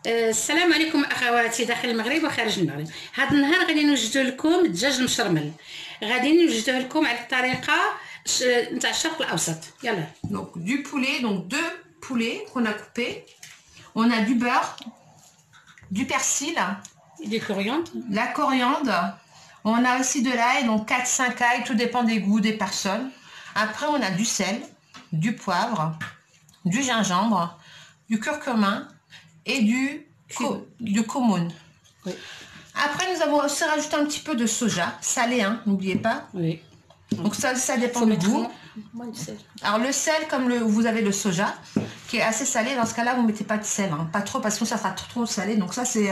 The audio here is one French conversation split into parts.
السلام عليكم اخواتي داخل المغرب وخارج المغرب. هذا النهار غادي نوجدوا لكم الدجاج المشرمل. غادي نوجدوه لكم على الطريقه نتاع الشرق الاوسط. يلا. Donc du poulet, donc deux poulets qu'on a coupés. On a du beurre, du persil, Du coriandre. la coriandre. On a aussi de l'ail, donc 4-5 ail, tout dépend des goûts des personnes. Après, on a du sel, du poivre, du gingembre, du curcuma et du cumin. Oui. Après, nous avons aussi rajouté un petit peu de soja, salé, hein, n'oubliez pas. Oui. Donc ça dépend du goût. Moins de sel. Alors le sel, comme vous avez le soja, qui est assez salé, dans ce cas-là, vous ne mettez pas de sel, hein, pas trop, parce que ça sera trop salé. Donc ça, c'est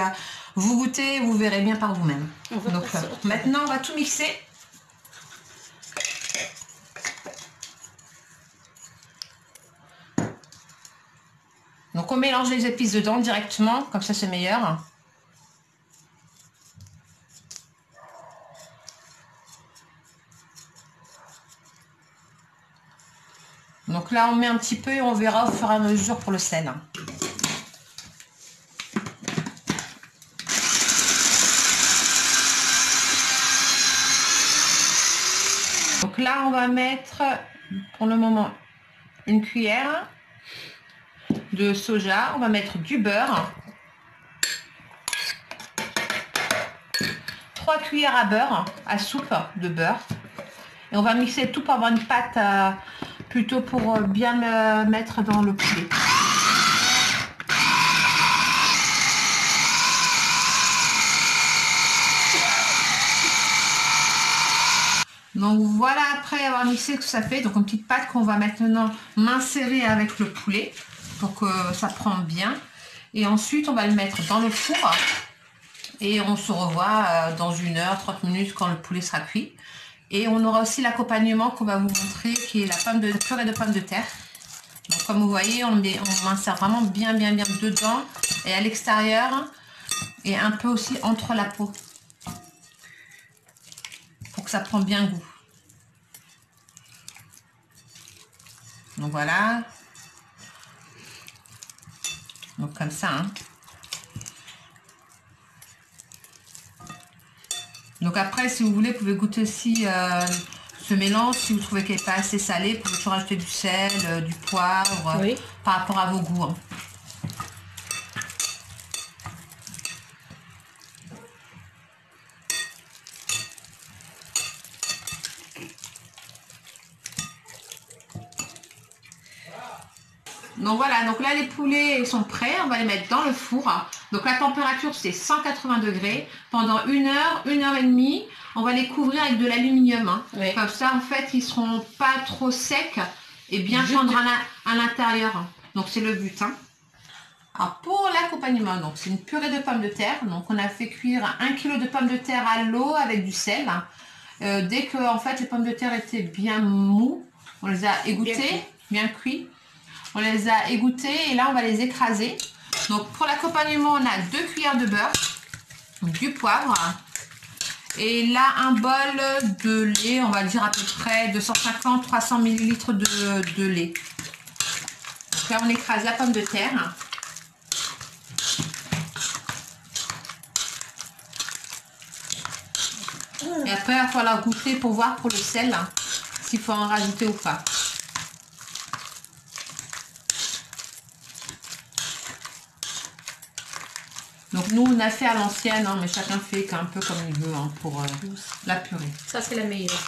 vous goûtez, vous verrez bien par vous-même. Donc maintenant, on va tout mixer. Donc on mélange les épices dedans directement, comme ça c'est meilleur. Donc là on met un petit peu et on verra au fur et à mesure pour le sel. Donc là on va mettre pour le moment une cuillère de soja, on va mettre du beurre, 3 cuillères à beurre, à soupe de beurre, et on va mixer tout pour avoir une pâte plutôt pour bien le mettre dans le poulet. Donc voilà, après avoir mixé tout ça fait, donc une petite pâte qu'on va maintenant m'insérer avec le poulet pour que ça prenne bien. Et ensuite on va le mettre dans le four et on se revoit dans 1 heure, 30 minutes quand le poulet sera cuit. Et on aura aussi l'accompagnement qu'on va vous montrer qui est la purée de pommes de terre. Donc comme vous voyez, on insère vraiment bien dedans et à l'extérieur et un peu aussi entre la peau pour que ça prenne bien goût. Donc voilà. Donc comme ça. Hein. Donc après, si vous voulez, vous pouvez goûter aussi ce mélange. Si vous trouvez qu'il n'est pas assez salé, vous pouvez toujours rajouter du sel, du poivre, oui, par rapport à vos goûts. Hein. Donc voilà, donc là les poulets sont prêts, on va les mettre dans le four. Donc la température c'est 180 degrés pendant 1 heure, 1 heure et demie. On va les couvrir avec de l'aluminium. Hein. Oui. Comme ça en fait ils seront pas trop secs et bien tendres à l'intérieur. Donc c'est le but. Hein. Alors pour l'accompagnement, donc c'est une purée de pommes de terre. Donc on a fait cuire 1 kg de pommes de terre à l'eau avec du sel. Dès que en fait les pommes de terre étaient bien mous, on les a égouttées, bien cuits. On les a égouttés et là on va les écraser. Donc pour l'accompagnement on a 2 cuillères de beurre, du poivre et là un bol de lait, on va dire à peu près 250-300 ml de lait. Donc là on écrase la pomme de terre. Et après il va falloir goûter pour voir pour le sel s'il faut en rajouter ou pas. Donc nous on a fait à l'ancienne, hein, mais chacun fait un peu comme il veut hein, pour la purée. Ça c'est la meilleure.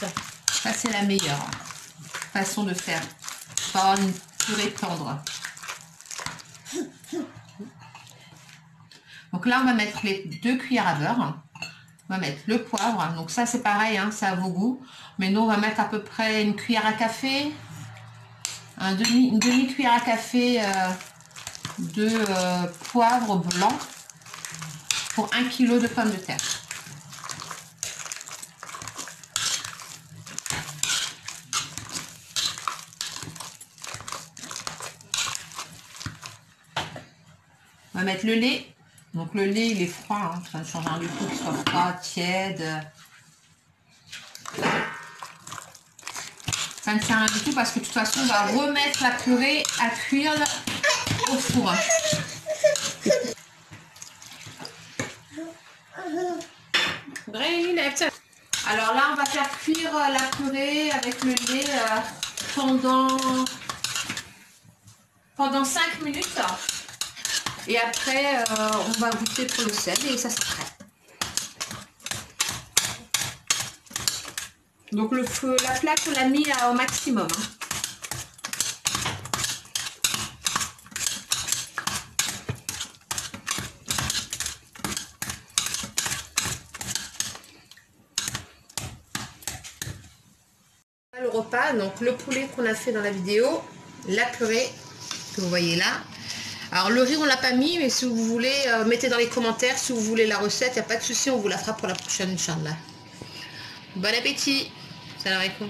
Ça c'est la meilleure façon de faire. Pour avoir une purée tendre. Donc là on va mettre les 2 cuillères à beurre. On va mettre le poivre. Donc ça c'est pareil, hein, c'est à vos goûts. Mais nous on va mettre à peu près une cuillère à café. Une demi-cuillère à café de poivre blanc. Pour 1 kg de pommes de terre. On va mettre le lait. Donc le lait il est froid, hein. Ça ne change rien du tout qu'il soit froid, tiède. Ça ne sert à rien du tout parce que de toute façon on va remettre la purée à cuire au four. Alors là, on va faire cuire la purée avec le lait pendant 5 minutes. Et après, on va goûter pour le sel et ça sera prêt. Donc la flaque, on l'a mis au maximum. Le repas, donc le poulet qu'on a fait dans la vidéo, la purée que vous voyez là. Alors le riz on l'a pas mis, mais si vous voulez, mettez dans les commentaires si vous voulez la recette, il n'y a pas de souci, on vous la fera pour la prochaine, Inch'Allah. Bon appétit. Salam alaikum.